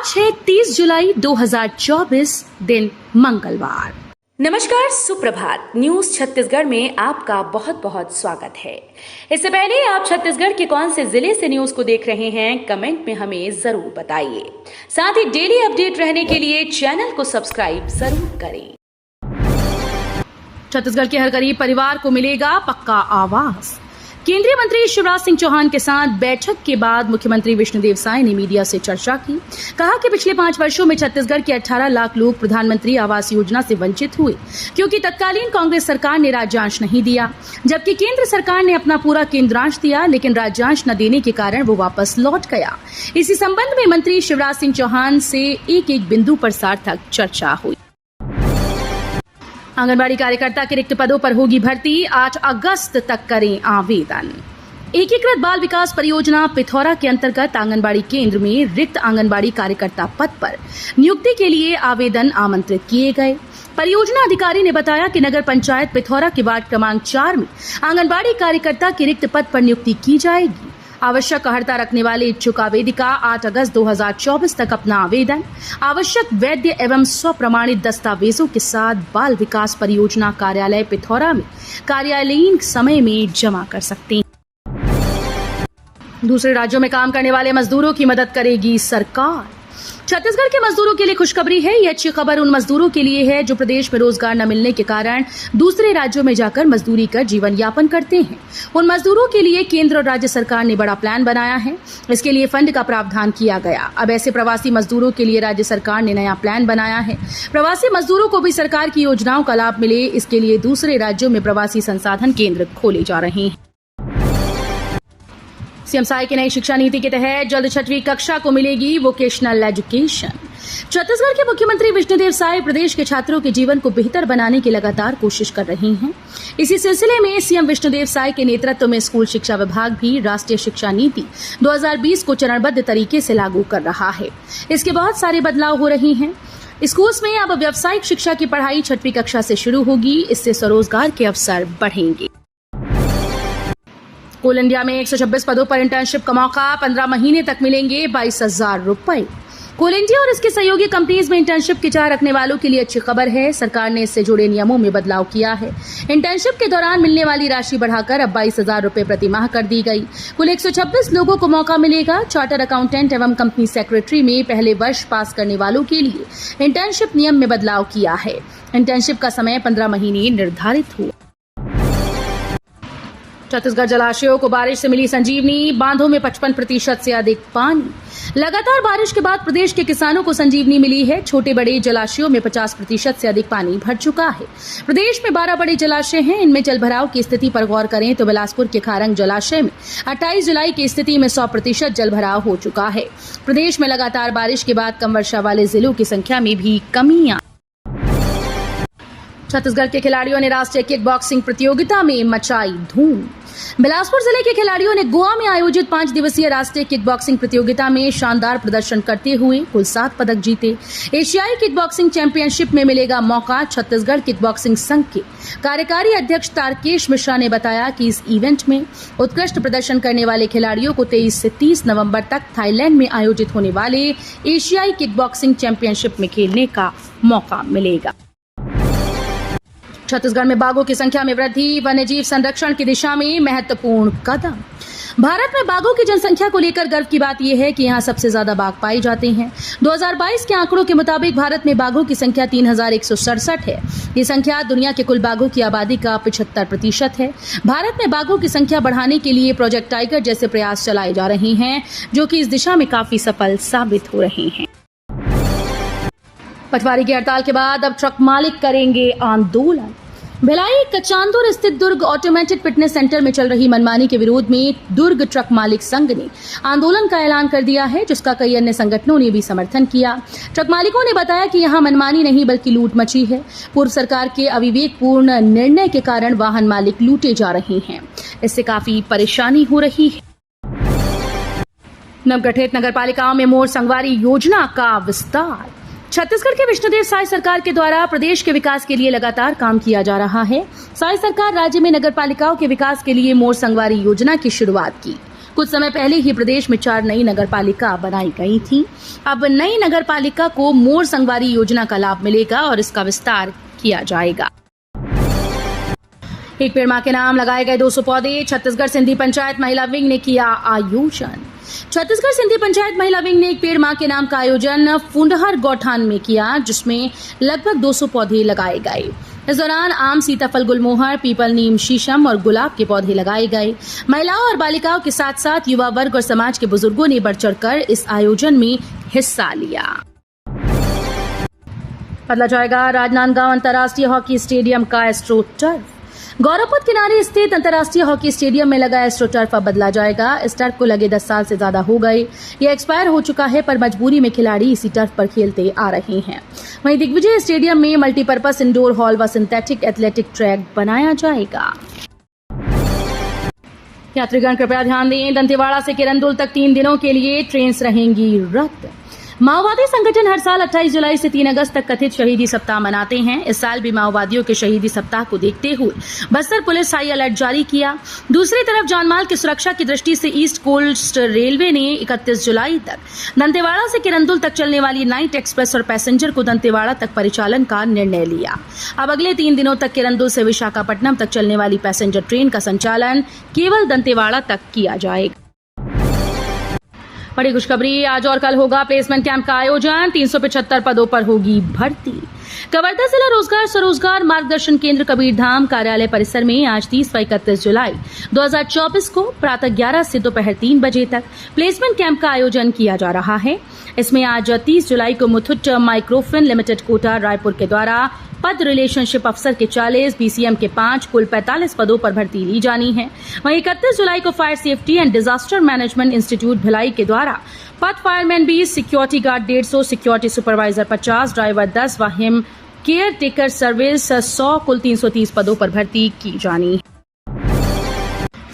आज है 30 जुलाई 2024 दिन मंगलवार। नमस्कार, सुप्रभात। न्यूज छत्तीसगढ़ में आपका बहुत बहुत स्वागत है। इससे पहले आप छत्तीसगढ़ के कौन से जिले से न्यूज को देख रहे हैं, कमेंट में हमें जरूर बताइए। साथ ही डेली अपडेट रहने के लिए चैनल को सब्सक्राइब जरूर करें। छत्तीसगढ़ के हर गरीब परिवार को मिलेगा पक्का आवास। केंद्रीय मंत्री शिवराज सिंह चौहान के साथ बैठक के बाद मुख्यमंत्री विष्णुदेव साय ने मीडिया से चर्चा की। कहा कि पिछले 5 वर्षों में छत्तीसगढ़ के 18 लाख लोग प्रधानमंत्री आवास योजना से वंचित हुए, क्योंकि तत्कालीन कांग्रेस सरकार ने राज्यांश नहीं दिया, जबकि केंद्र सरकार ने अपना पूरा केंद्रांश दिया, लेकिन राज्यांश न देने के कारण वो वापस लौट गया। इसी संबंध में मंत्री शिवराज सिंह चौहान से एक एक बिंदु पर सार्थक चर्चा हुई। आंगनबाड़ी कार्यकर्ता के रिक्त पदों पर होगी भर्ती, 8 अगस्त तक करें आवेदन। एकीकृत बाल विकास परियोजना पिथौरा के अंतर्गत आंगनबाड़ी केंद्र में रिक्त आंगनबाड़ी कार्यकर्ता पद पर नियुक्ति के लिए आवेदन आमंत्रित किए गए। परियोजना अधिकारी ने बताया कि नगर पंचायत पिथौरा के वार्ड क्रमांक 4 में आंगनबाड़ी कार्यकर्ता के रिक्त पद पर नियुक्ति की जाएगी। आवश्यक अर्हता रखने वाले इच्छुक आवेदिका 8 अगस्त 2024 तक अपना आवेदन आवश्यक वैध एवं स्वप्रमाणित दस्तावेजों के साथ बाल विकास परियोजना कार्यालय पिथौरा में कार्यालयीन समय में जमा कर सकते हैं। दूसरे राज्यों में काम करने वाले मजदूरों की मदद करेगी सरकार। छत्तीसगढ़ के मजदूरों के लिए खुशखबरी है। ये अच्छी खबर उन मजदूरों के लिए है जो प्रदेश में रोजगार न मिलने के कारण दूसरे राज्यों में जाकर मजदूरी कर जीवन यापन करते हैं। उन मजदूरों के लिए केंद्र और राज्य सरकार ने बड़ा प्लान बनाया है। इसके लिए फंड का प्रावधान किया गया। अब ऐसे प्रवासी मजदूरों के लिए राज्य सरकार ने नया प्लान बनाया है। प्रवासी मजदूरों को भी सरकार की योजनाओं का लाभ मिले, इसके लिए दूसरे राज्यों में प्रवासी संसाधन केंद्र खोले जा रहे हैं। सीएम साय की नई शिक्षा नीति के तहत जल्द 6वीं कक्षा को मिलेगी वोकेशनल एजुकेशन। छत्तीसगढ़ के मुख्यमंत्री विष्णुदेव साय प्रदेश के छात्रों के जीवन को बेहतर बनाने की लगातार कोशिश कर रहे हैं। इसी सिलसिले में सीएम विष्णुदेव साय के नेतृत्व में स्कूल शिक्षा विभाग भी राष्ट्रीय शिक्षा नीति 2020 को चरणबद्ध तरीके से लागू कर रहा है। इसके बहुत सारे बदलाव हो रहे हैं। स्कूल्स में अब व्यावसायिक शिक्षा की पढ़ाई 6वीं कक्षा से शुरू होगी। इससे स्वरोजगार के अवसर बढ़ेंगे। कोल इंडिया में 126 पदों पर इंटर्नशिप का मौका, 15 महीने तक मिलेंगे 22,000 रुपए। कोल इंडिया और इसके सहयोगी कंपनीज में इंटर्नशिप की चाह रखने वालों के लिए अच्छी खबर है। सरकार ने इससे जुड़े नियमों में बदलाव किया है। इंटर्नशिप के दौरान मिलने वाली राशि बढ़ाकर अब 22,000 रुपए प्रति माह कर दी गई। कुल 126 लोगों को मौका मिलेगा। चार्टर अकाउंटेंट एवं कंपनी सेक्रेटरी में पहले वर्ष पास करने वालों के लिए इंटर्नशिप नियम में बदलाव किया है। इंटर्नशिप का समय 15 महीने निर्धारित हुआ। छत्तीसगढ़ जलाशयों को बारिश से मिली संजीवनी, बांधों में 55% से अधिक पानी। लगातार बारिश के बाद प्रदेश के किसानों को संजीवनी मिली है। छोटे बड़े जलाशयों में 50% से अधिक पानी भर चुका है। प्रदेश में 12 बड़े जलाशय हैं। इनमें जलभराव की स्थिति पर गौर करें तो बिलासपुर के खारंग जलाशय में 28 जुलाई की स्थिति में 100% जलभराव हो चुका है। प्रदेश में लगातार बारिश के बाद कम वर्षा वाले जिलों की संख्या में भी कमी आई। छत्तीसगढ़ के खिलाड़ियों ने राष्ट्रीय किक बॉक्सिंग प्रतियोगिता में मचाई धूम। बिलासपुर जिले के खिलाड़ियों ने गोवा में आयोजित 5 दिवसीय राष्ट्रीय किक बॉक्सिंग प्रतियोगिता में शानदार प्रदर्शन करते हुए कुल 7 पदक जीते। एशियाई किक बॉक्सिंग चैंपियनशिप में मिलेगा मौका। छत्तीसगढ़ किक बॉक्सिंग संघ के कार्यकारी अध्यक्ष तारकेश मिश्रा ने बताया कि इस इवेंट में उत्कृष्ट प्रदर्शन करने वाले खिलाड़ियों को 23 से 30 नवंबर तक थाईलैंड में आयोजित होने वाले एशियाई किक बॉक्सिंग चैंपियनशिप में खेलने का मौका मिलेगा। छत्तीसगढ़ में बाघों की संख्या में वृद्धि, वन्यजीव संरक्षण की दिशा में महत्वपूर्ण कदम। भारत में बाघों की जनसंख्या को लेकर गर्व की बात यह है कि यहाँ सबसे ज्यादा बाघ पाए जाते हैं। 2022 के आंकड़ों के मुताबिक भारत में बाघों की संख्या 3,167 है। ये संख्या दुनिया के कुल बाघों की आबादी का 75% है। भारत में बाघों की संख्या बढ़ाने के लिए प्रोजेक्ट टाइगर जैसे प्रयास चलाए जा रहे हैं, जो कि इस दिशा में काफी सफल साबित हो रहे हैं। पटवारी की हड़ताल के बाद अब ट्रक मालिक करेंगे आंदोलन। भिलाई कचांदुर स्थित दुर्ग ऑटोमेटेड फिटनेस सेंटर में चल रही मनमानी के विरोध में दुर्ग ट्रक मालिक संघ ने आंदोलन का ऐलान कर दिया है, जिसका कई अन्य संगठनों ने भी समर्थन किया। ट्रक मालिकों ने बताया कि यहां मनमानी नहीं बल्कि लूट मची है। पूर्व सरकार के अविवेकपूर्ण निर्णय के कारण वाहन मालिक लूटे जा रहे हैं। इससे काफी परेशानी हो रही है। नवगठित नगरपालिकाओं में मोर संगवारी योजना का विस्तार। छत्तीसगढ़ के विष्णुदेव साय सरकार के द्वारा प्रदेश के विकास के लिए लगातार काम किया जा रहा है। साय सरकार राज्य में नगरपालिकाओं के विकास के लिए मोर संगवारी योजना की शुरुआत की। कुछ समय पहले ही प्रदेश में 4 नई नगर पालिका बनाई गई थी। अब नई नगर पालिका को मोर संगवारी योजना का लाभ मिलेगा और इसका विस्तार किया जाएगा। एक पेड़ मां के नाम लगाए गए 200 पौधे। छत्तीसगढ़ सिंधी पंचायत महिला विंग ने किया आयोजन। छत्तीसगढ़ सिंधी पंचायत महिला विंग ने एक पेड़ मां के नाम का आयोजन फुंडहर गौठान में किया, जिसमें लगभग 200 पौधे लगाए गए। इस दौरान आम, सीताफल, गुलमोहर, पीपल, नीम, शीशम और गुलाब के पौधे लगाए गए। महिलाओं और बालिकाओं के साथ साथ युवा वर्ग और समाज के बुजुर्गों ने बढ़ चढ़कर इस आयोजन में हिस्सा लिया। बदला जाएगा राजनांदगांव अंतर्राष्ट्रीय हॉकी स्टेडियम का एस्ट्रो टर्फ। गौरवपथ किनारे स्थित अंतर्राष्ट्रीय हॉकी स्टेडियम में लगा एस्ट्रो टर्फ अब बदला जाएगा। इस टर्फ को लगे 10 साल से ज्यादा हो गए। यह एक्सपायर हो चुका है, पर मजबूरी में खिलाड़ी इसी टर्फ पर खेलते आ रहे हैं। वहीं दिग्विजय स्टेडियम में मल्टीपर्पज इंडोर हॉल व सिंथेटिक एथलेटिक ट्रैक बनाया जाएगा। यात्रीगण कृपया ध्यान दें, दंतेवाड़ा से किरंदुल तक 3 दिनों के लिए ट्रेन रहेंगी रद्द। माओवादी संगठन हर साल 28 जुलाई से 3 अगस्त तक कथित शहीदी सप्ताह मनाते हैं। इस साल भी माओवादियों के शहीदी सप्ताह को देखते हुए बस्तर पुलिस हाई अलर्ट जारी किया। दूसरी तरफ जानमाल की सुरक्षा की दृष्टि से ईस्ट कोस्ट रेलवे ने 31 जुलाई तक दंतेवाड़ा से किरंदुल तक चलने वाली नाइट एक्सप्रेस और पैसेंजर को दंतेवाड़ा तक परिचालन का निर्णय लिया। अब अगले 3 दिनों तक किरंदुल से विशाखापट्टनम तक चलने वाली पैसेंजर ट्रेन का संचालन केवल दंतेवाड़ा तक किया जाएगा। बड़ी खुशखबरी, आज और कल होगा प्लेसमेंट कैंप का आयोजन। 375 पदों पर होगी भर्ती। कवर्धा जिला रोजगार स्वरोजगार मार्गदर्शन केंद्र कबीरधाम कार्यालय परिसर में आज 30 व 31 जुलाई 2024 को प्रातः 11 से दोपहर 3 बजे तक प्लेसमेंट कैंप का आयोजन किया जा रहा है। इसमें आज 30 जुलाई को मुथुट माइक्रोफिन लिमिटेड कोटा रायपुर के द्वारा पद रिलेशनशिप अफसर के 40, बीसीएम के 5, कुल 45 पदों पर भर्ती ली जानी है। वहीं 31 जुलाई को fire safety and disaster management institute Bhilai के द्वारा पद fireman 20, security guard 150, security supervisor 50, driver 10 व हिम केयर टेकर सर्विस 100, कुल 330 पदों पर भर्ती की जानी है।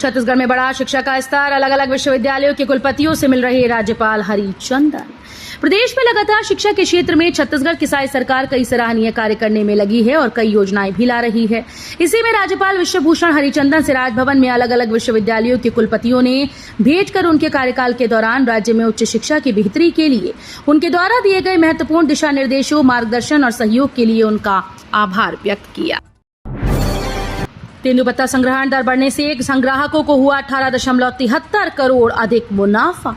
छत्तीसगढ़ में बढ़ा शिक्षा का स्तर, अलग अलग विश्वविद्यालयों के कुलपतियों से मिल रहे राज्यपाल हरिचंदन। प्रदेश में लगातार शिक्षा के क्षेत्र में छत्तीसगढ़ की साई सरकार कई सराहनीय कार्य करने में लगी है और कई योजनाएं भी ला रही है। इसी में राज्यपाल विश्वभूषण हरिचंदन से राजभवन में अलग अलग विश्वविद्यालयों के कुलपतियों ने भेंट कर उनके कार्यकाल के दौरान राज्य में उच्च शिक्षा की बेहतरी के लिए उनके द्वारा दिए गए महत्वपूर्ण दिशा निर्देशों, मार्गदर्शन और सहयोग के लिए उनका आभार व्यक्त किया। तेंदुपत्ता संग्रहण दर बढ़ने से संग्राहकों को हुआ 18.73 करोड़ अधिक मुनाफा।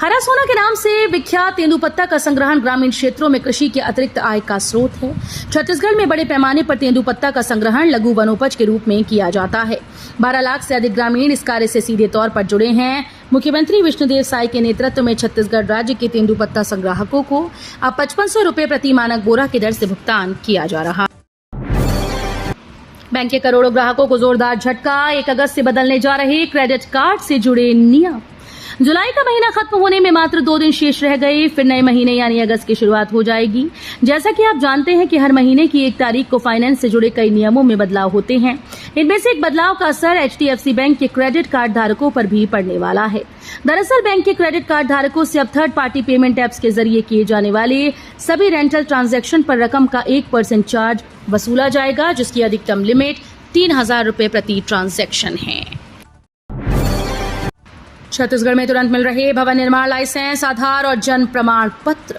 हरा सोना के नाम से विख्यात तेंदुपत्ता का संग्रहण ग्रामीण क्षेत्रों में कृषि के अतिरिक्त आय का स्रोत है। छत्तीसगढ़ में बड़े पैमाने पर तेंदुपत्ता का संग्रहण लघु वनोपज के रूप में किया जाता है। 12 लाख से अधिक ग्रामीण इस कार्य से सीधे तौर पर जुड़े हैं। मुख्यमंत्री विष्णुदेव साय के नेतृत्व में छत्तीसगढ़ राज्य के तेंदुपत्ता संग्राहकों को अब 5500 रुपए प्रति मानक बोरा की दर से भुगतान किया जा रहा है। बैंक के करोड़ों ग्राहकों को जोरदार झटका, 1 अगस्त से बदलने जा रहे क्रेडिट कार्ड से जुड़े नियम। जुलाई का महीना खत्म होने में मात्र 2 दिन शेष रह गए, फिर नए महीने यानी अगस्त की शुरुआत हो जाएगी। जैसा कि आप जानते हैं कि हर महीने की 1 तारीख को फाइनेंस से जुड़े कई नियमों में बदलाव होते हैं। इनमें से एक बदलाव का असर एचडीएफसी बैंक के क्रेडिट कार्ड धारकों पर भी पड़ने वाला है। दरअसल बैंक के क्रेडिट कार्ड धारकों से अब थर्ड पार्टी पेमेंट एप्स के जरिए किए जाने वाले सभी रेंटल ट्रांजैक्शन पर रकम का 1% चार्ज वसूला जाएगा, जिसकी अधिकतम लिमिट 3000 रुपए प्रति ट्रांजैक्शन है। छत्तीसगढ़ में तुरंत मिल रहे भवन निर्माण लाइसेंस, आधार और जन्म प्रमाण पत्र।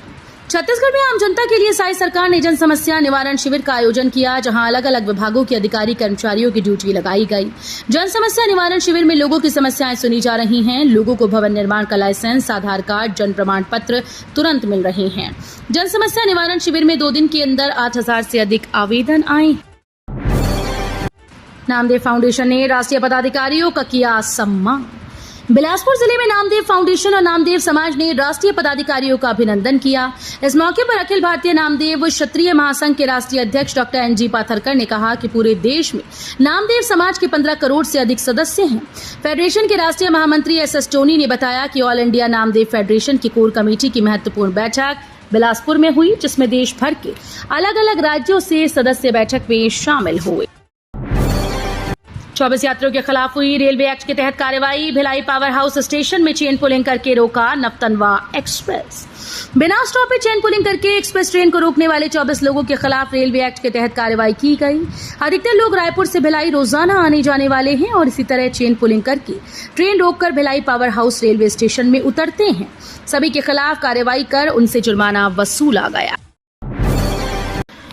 छत्तीसगढ़ में आम जनता के लिए साई सरकार ने जन समस्या निवारण शिविर का आयोजन किया, जहां अलग अलग विभागों के अधिकारी कर्मचारियों की ड्यूटी लगाई गई। जन समस्या निवारण शिविर में लोगों की समस्याएं सुनी जा रही हैं। लोगों को भवन निर्माण का लाइसेंस, आधार कार्ड, जन प्रमाण पत्र तुरंत मिल रहे हैं। जन समस्या निवारण शिविर में 2 दिन के अंदर 8000 से अधिक आवेदन आए। नामदेव फाउंडेशन ने राष्ट्रीय पदाधिकारियों का किया सम्मान। बिलासपुर जिले में नामदेव फाउंडेशन और नामदेव समाज ने राष्ट्रीय पदाधिकारियों का अभिनंदन किया। इस मौके पर अखिल भारतीय नामदेव क्षत्रिय महासंघ के राष्ट्रीय अध्यक्ष डॉक्टर एनजी पाथरकर ने कहा कि पूरे देश में नामदेव समाज के 15 करोड़ से अधिक सदस्य हैं। फेडरेशन के राष्ट्रीय महामंत्री एस टोनी ने बताया कि ऑल इंडिया नामदेव फेडरेशन की कोर कमेटी की महत्वपूर्ण बैठक बिलासपुर में हुई, जिसमें देश भर के अलग अलग राज्यों से सदस्य बैठक में शामिल हुए। 24 यात्रियों के खिलाफ हुई रेलवे एक्ट के तहत कार्रवाई। भिलाई पावर हाउस स्टेशन में चेन पुलिंग करके रोका नवतनवा एक्सप्रेस। बिना स्टॉपेज चेन पुलिंग करके एक्सप्रेस ट्रेन को रोकने वाले 24 लोगों के खिलाफ रेलवे एक्ट के तहत कार्रवाई की गई। अधिकतर लोग रायपुर से भिलाई रोजाना आने जाने वाले हैं और इसी तरह चेन पुलिंग करके ट्रेन रोककर Bhilai power house railway station में उतरते हैं। सभी के खिलाफ कार्रवाई कर उनसे जुर्माना वसूला गया।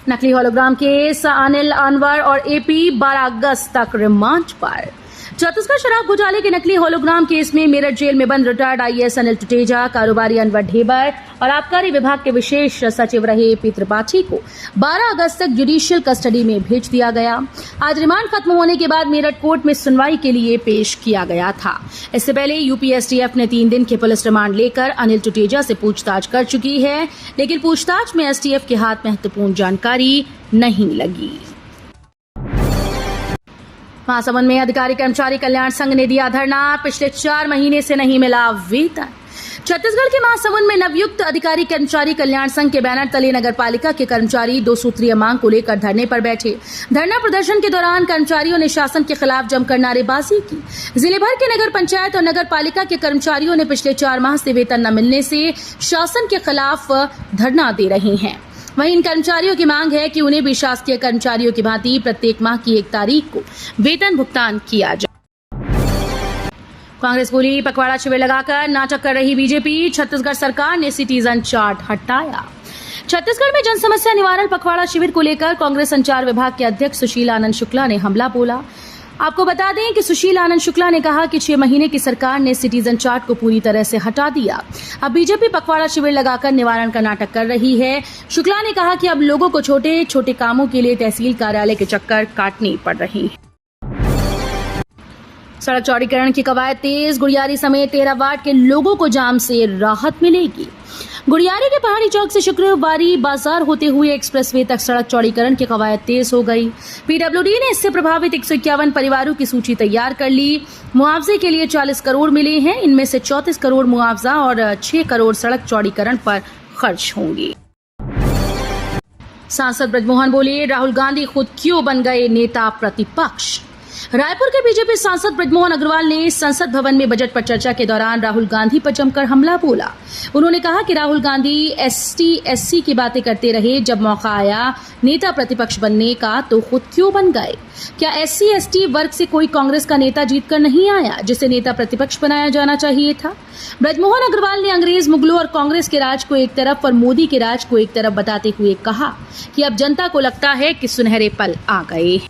नकली होलोग्राम केस अनिल अनवर और एपी 12 अगस्त तक रिमांड पर। छत्तीसगढ़ शराब घोटाले के नकली होलोग्राम केस में मेरठ जेल में बंद रिटायर्ड आईएएस अनिल टुटेजा, कारोबारी अनवर ढेबर और आबकारी विभाग के विशेष सचिव रहे एपी त्रिपाठी को 12 अगस्त तक जुडिशियल कस्टडी में भेज दिया गया। आज रिमांड खत्म होने के बाद मेरठ कोर्ट में सुनवाई के लिए पेश किया गया था। इससे पहले यूपी एसटीएफ ने 3 दिन के पुलिस रिमांड लेकर अनिल टुटेजा से पूछताछ कर चुकी है, लेकिन पूछताछ में एसटीएफ के हाथ महत्वपूर्ण जानकारी नहीं लगी। महासमुंद में अधिकारी कर्मचारी कल्याण संघ ने दिया धरना, पिछले 4 महीने से नहीं मिला वेतन। छत्तीसगढ़ के महासमुंद में नवयुक्त अधिकारी कर्मचारी कल्याण संघ के बैनर तले नगर पालिका के कर्मचारी 2 सूत्रीय मांग को लेकर धरने पर बैठे। धरना प्रदर्शन के दौरान कर्मचारियों ने शासन के खिलाफ जमकर नारेबाजी की। जिले भर के नगर पंचायत और नगर पालिका के कर्मचारियों ने पिछले 4 माह से वेतन न मिलने से शासन के खिलाफ धरना दे रहे हैं। वहीं इन कर्मचारियों की मांग है कि उन्हें भी शासकीय कर्मचारियों की भांति प्रत्येक माह की 1 तारीख को वेतन भुगतान किया जाए। कांग्रेस बोली, पखवाड़ा शिविर लगाकर नाटक कर रही बीजेपी, छत्तीसगढ़ सरकार ने सिटीजन चार्ट हटाया। छत्तीसगढ़ में जन समस्या निवारण पखवाड़ा शिविर को लेकर कांग्रेस संचार विभाग के अध्यक्ष सुशील आनंद शुक्ला ने हमला बोला। आपको बता दें कि सुशील आनंद शुक्ला ने कहा कि 6 महीने की सरकार ने सिटीजन चार्ट को पूरी तरह से हटा दिया। अब बीजेपी पखवाड़ा शिविर लगाकर निवारण का नाटक कर रही है। शुक्ला ने कहा कि अब लोगों को छोटे छोटे कामों के लिए तहसील कार्यालय के चक्कर काटने पड़ रहे हैं। सड़क चौड़ीकरण की कवायद तेज, गुड़ियारी समेत 13 वार्ड के लोगों को जाम से राहत मिलेगी। गुड़ियारी के पहाड़ी चौक से शुक्रवारी बाजार होते हुए एक्सप्रेसवे तक सड़क चौड़ीकरण की कवायद तेज हो गई। पीडब्ल्यूडी ने इससे प्रभावित 151 परिवारों की सूची तैयार कर ली। मुआवजे के लिए 40 करोड़ मिले हैं। इनमें से 34 करोड़ मुआवजा और 6 करोड़ सड़क चौड़ीकरण पर खर्च होंगे। सांसद ब्रजमोहन बोले, राहुल गांधी खुद क्यों बन गए नेता प्रतिपक्ष। रायपुर के बीजेपी सांसद ब्रजमोहन अग्रवाल ने संसद भवन में बजट पर चर्चा के दौरान राहुल गांधी पर जमकर हमला बोला। उन्होंने कहा कि राहुल गांधी एसटी/एससी की बातें करते रहे, जब मौका आया नेता प्रतिपक्ष बनने का तो खुद क्यों बन गए। क्या SC/ST वर्ग से कोई कांग्रेस का नेता जीतकर नहीं आया जिसे नेता प्रतिपक्ष बनाया जाना चाहिए था। ब्रजमोहन अग्रवाल ने अंग्रेज, मुगलों और कांग्रेस के राज को एक तरफ और मोदी के राज को एक तरफ बताते हुए कहा कि अब जनता को लगता है कि सुनहरे पल आ गए।